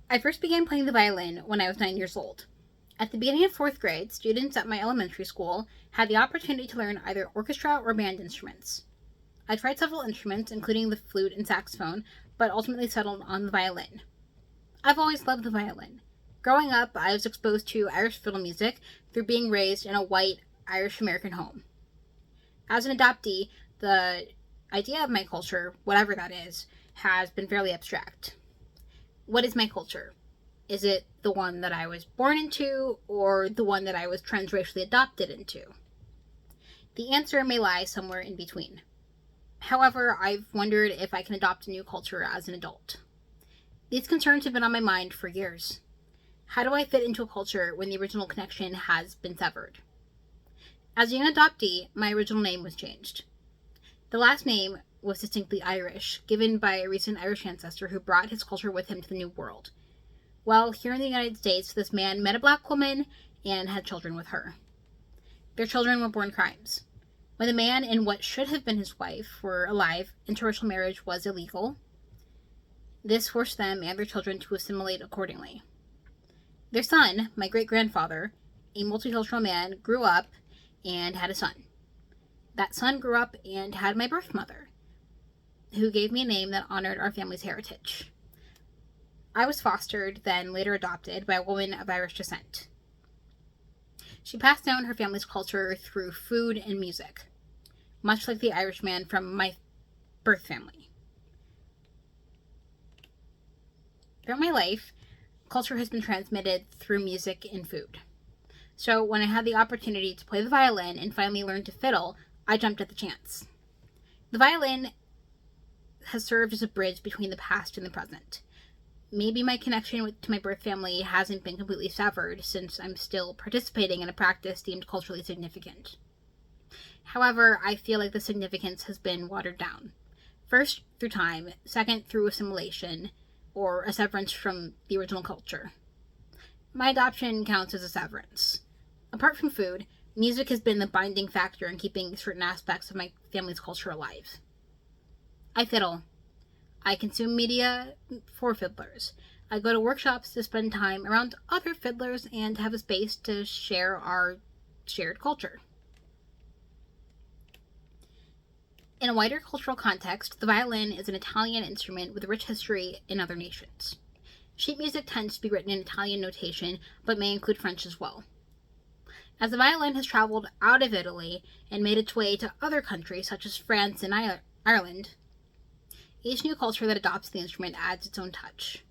I first began playing the violin when I was 9 years old. At the beginning of 4th grade, students at my elementary school had the opportunity to learn either orchestra or band instruments. I tried several instruments, including the flute and saxophone, but ultimately settled on the violin. I've always loved the violin. Growing up, I was exposed to Irish fiddle music through being raised in a white Irish American home. As an adoptee, the idea of my culture, whatever that is, has been fairly abstract. What is my culture? Is it the one that I was born into, or the one that I was transracially adopted into? The answer may lie somewhere in between. However, I've wondered if I can adopt a new culture as an adult. These concerns have been on my mind for years. How do I fit into a culture when the original connection has been severed? As a young adoptee, my original name was changed. The last name was distinctly Irish, given by a recent Irish ancestor who brought his culture with him to the New World. Well, here in the United States, this man met a black woman and had children with her. Their children were born crimes. When the man and what should have been his wife were alive, interracial marriage was illegal. This forced them and their children to assimilate accordingly. Their son, my great-grandfather, a multicultural man, grew up and had a son. That son grew up and had my birth mother, who gave me a name that honored our family's heritage. I was fostered, then later adopted, by a woman of Irish descent. She passed down her family's culture through food and music, much like the Irishman from my birth family. Throughout my life, culture has been transmitted through music and food. So when I had the opportunity to play the violin and finally learn to fiddle, I jumped at the chance. The violin has served as a bridge between the past and the present. Maybe my connection to my birth family hasn't been completely severed, since I'm still participating in a practice deemed culturally significant. However, I feel like the significance has been watered down. First, through time, second, through assimilation, or a severance from the original culture. My adoption counts as a severance. Apart from food, music has been the binding factor in keeping certain aspects of my family's culture alive. I fiddle. I consume media for fiddlers. I go to workshops to spend time around other fiddlers and have a space to share our shared culture. In a wider cultural context, the violin is an Italian instrument with a rich history in other nations. Sheet music tends to be written in Italian notation, but may include French as well. As the violin has traveled out of Italy and made its way to other countries such as France and Ireland, each new culture that adopts the instrument adds its own touch.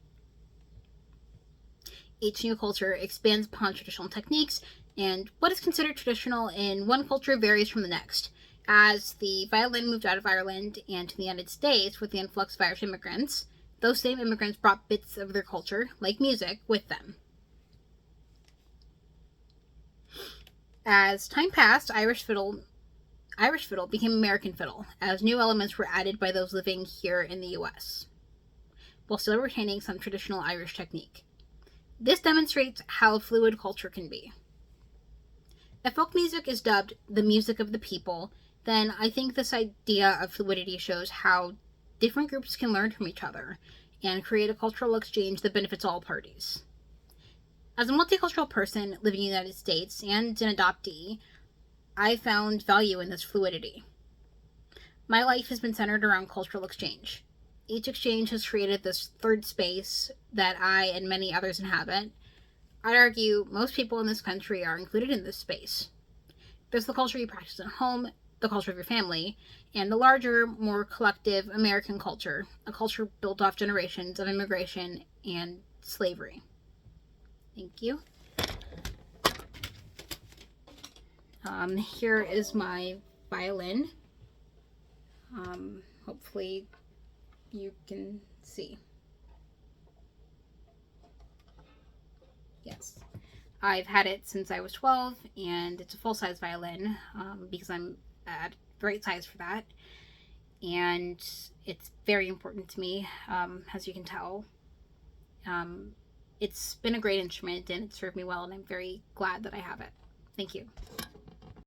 Each new culture expands upon traditional techniques, and what is considered traditional in one culture varies from the next. As the violin moved out of Ireland and to the United States with the influx of Irish immigrants, those same immigrants brought bits of their culture, like music, with them. As time passed, Irish fiddle became American fiddle, as new elements were added by those living here in the US, while still retaining some traditional Irish technique. This demonstrates how fluid culture can be. If folk music is dubbed the music of the people, then I think this idea of fluidity shows how different groups can learn from each other and create a cultural exchange that benefits all parties. As a multicultural person living in the United States and an adoptee, I found value in this fluidity. My life has been centered around cultural exchange. Each exchange has created this third space that I and many others inhabit. I'd argue most people in this country are included in this space. There's the culture you practice at home, the culture of your family, and the larger, more collective American culture, a culture built off generations of immigration and slavery. Thank you. Here is my violin. Hopefully you can see. Yes. I've had it since I was 12, and it's a full-size violin, because I'm at the right size for that. And it's very important to me, as you can tell. It's been a great instrument, and it's served me well, and I'm very glad that I have it. Thank you.